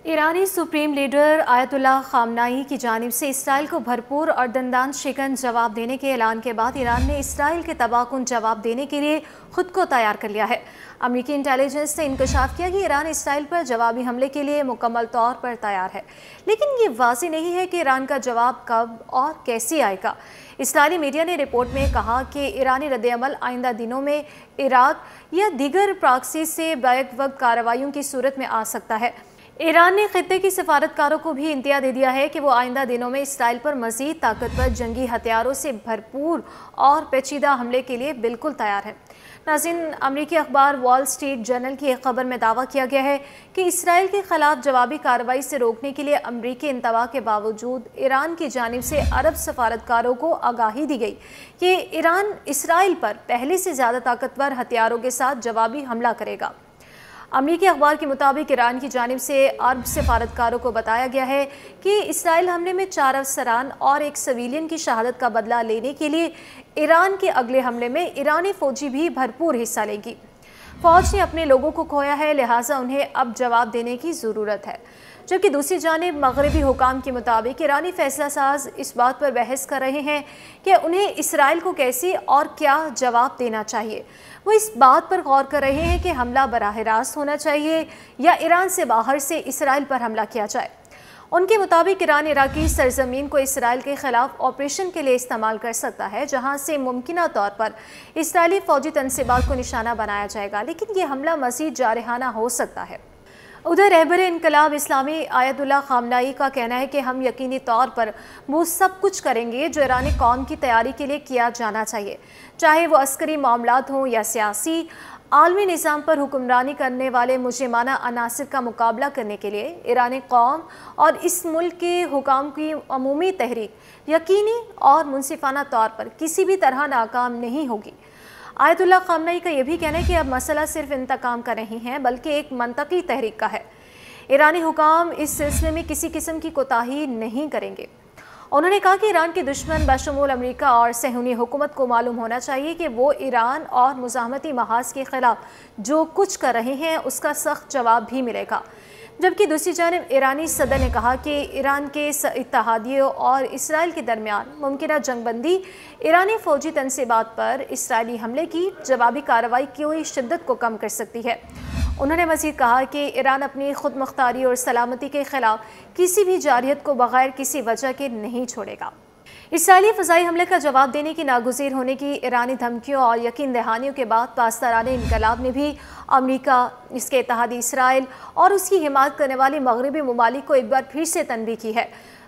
ایرانی supreme leader آیت اللہ خامنائی کی جانب سے اسرائیل کو بھرپور اور دندان شکن جواب دینے کے اعلان کے بعد ایران نے اسرائیل کے تباہ کن جواب دینے کے لیے خود کو تیار کر لیا ہے۔ امریکی انٹیلیجنس نے انکشاف کیا کہ ایران اسرائیل پر جوابی حملے کے لیے مکمل طور پر تیار ہے، لیکن یہ واضح نہیں ہے کہ ایران کا جواب کب اور کیسے آئے گا۔ اسرائیلی میڈیا نے رپورٹ میں کہا کہ ایرانی رد عمل آئندہ دنوں میں عراق یا دیگر پراکسی سے بیک وقت کارروائیوں کی صورت میں آ سکتا ہے۔ ایران نے خطے کی سفارتکاروں کو بھی انتباہ دے دیا ہے کہ وہ آئندہ دنوں میں اسرائیل پر مزید طاقتور جنگی ہتھیاروں سے بھرپور اور پیچیدہ حملے کے لیے بالکل تیار ہے۔ ناظرین، امریکی اخبار وال اسٹریٹ جرنل کی ایک خبر میں دعویٰ کیا گیا ہے کہ اسرائیل کے خلاف جوابی کارروائی سے روکنے کے لیے امریکی انتباہ کے باوجود ایران کی جانب سے عرب سفارتکاروں کو آگاہی دی گئی کہ ایران اسرائیل پر پہلے سے زیادہ طاقتور ہتھیاروں کے ساتھ جوابی حملہ کرے گا۔ امریکی اخبار کے مطابق ایران کی جانب سے عرب سفارتکاروں کو بتایا گیا ہے کہ اسرائیل حملے میں 4 افسران اور ایک سویلین کی شہادت کا بدلہ لینے کے لیے ایران کے اگلے حملے میں ایرانی فوجی بھی بھرپور حصہ لیں گی۔ فوج نے اپنے لوگوں کو کھویا ہے، لہٰذا انہیں اب جواب دینے کی ضرورت ہے، جبکہ دوسری جانب مغربی حکام کے مطابق ایرانی فیصلہ ساز اس بات پر بحث کر رہے ہیں کہ انہیں اسرائیل کو کیسے اور کیا جواب دینا چاہیے۔ وہ اس بات پر غور کر رہے ہیں کہ حملہ براہ راست ہونا چاہیے یا ایران سے باہر سے اسرائیل پر حملہ کیا جائے۔ ان کے مطابق ایران عراقی سرزمین کو اسرائیل کے خلاف آپریشن کے لیے استعمال کر سکتا ہے، جہاں سے ممکنہ طور پر اسرائیلی فوجی تنصیبات کو نشانہ بنایا جائے گا، لیکن یہ حملہ مزید جارحانہ ہو سکتا ہے۔ ادھر رہبر انقلاب اسلامی آیت اللہ خامنائی کا کہنا ہے کہ ہم یقینی طور پر وہ سب کچھ کریں گے جو ایرانی قوم کی تیاری کے لیے کیا جانا چاہیے، چاہے وہ عسکری معاملات ہوں یا سیاسی۔ عالمی نظام پر حکمرانی کرنے والے مجرمانہ عناصر کا مقابلہ کرنے کے لیے ایرانی قوم اور اس ملک کے حکام کی عمومی تحریک یقینی اور منصفانہ طور پر کسی بھی طرح ناکام نہیں ہوگی۔ آیت اللہ خامنائی کا یہ بھی کہنا ہے کہ اب مسئلہ صرف انتقام کا نہیں ہے بلکہ ایک منطقی تحریک کا ہے۔ ایرانی حکام اس سلسلے میں کسی قسم کی کوتاہی نہیں کریں گے۔ انہوں نے کہا کہ ایران کے دشمن بشمول امریکہ اور صہیونی حکومت کو معلوم ہونا چاہیے کہ وہ ایران اور مزاحمتی محاذ کے خلاف جو کچھ کر رہے ہیں اس کا سخت جواب بھی ملے گا۔ جبکہ دوسری جانب ایرانی صدر نے کہا کہ ایران کے اتحادیوں اور اسرائیل کے درمیان ممکنہ جنگ بندی ایرانی فوجی تنصیبات پر اسرائیلی حملے کی جوابی کارروائی کی شدت کو کم کر سکتی ہے۔ انہوں نے مزید کہا کہ ایران اپنی خود مختاری اور سلامتی کے خلاف کسی بھی جارحیت کو بغیر کسی وجہ کے نہیں چھوڑے گا۔ اسرائیلی فضائی حملے کا جواب دینے کی ناگزیر ہونے کی ایرانی دھمکیوں اور یقین دہانیوں کے بعد پاسداران انقلاب نے بھی امریکہ، اس کے اتحادی اسرائیل اور اس کی حمایت کرنے والی مغربی ممالک کو ایک بار پھر سے تنبیہ کی ہے۔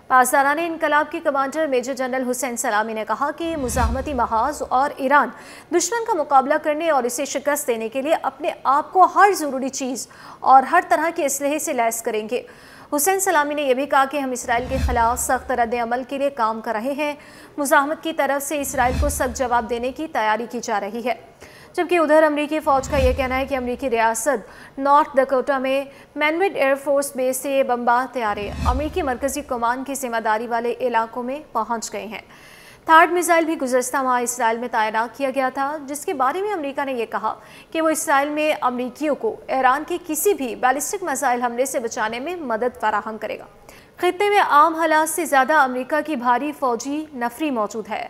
پاسداران انقلاب کے کمانڈر میجر جنرل حسین سلامی نے کہا کہ مزاحمتی محاذ اور ایران دشمن کا مقابلہ کرنے اور اسے شکست دینے کے لیے اپنے آپ کو ہر ضروری چیز اور ہر طرح کے اسلحے سے لیس کریں گے۔ حسین سلامی نے یہ بھی کہا کہ ہم اسرائیل کے خلاف سخت رد عمل کے لیے کام کر رہے ہیں۔ مزاحمت کی طرف سے اسرائیل کو سخت جواب دینے کی تیاری کی جا رہی ہے، جبکہ ادھر امریکی فوج کا یہ کہنا ہے کہ امریکی ریاست نارتھ ڈکوٹا میں مینوڈ ایئر فورس بیس سے بمبار طیارے امریکی مرکزی کمان کی ذمہ داری والے علاقوں میں پہنچ گئے ہیں۔ تھارڈ میزائل بھی گزشتہ ماہ اسرائیل میں تعینات کیا گیا تھا، جس کے بارے میں امریکہ نے یہ کہا کہ وہ اسرائیل میں امریکیوں کو ایران کے کسی بھی بیلسٹک میزائل حملے سے بچانے میں مدد فراہم کرے گا۔ خطے میں عام حالات سے زیادہ امریکہ کی بھاری فوجی نفری موجود ہے۔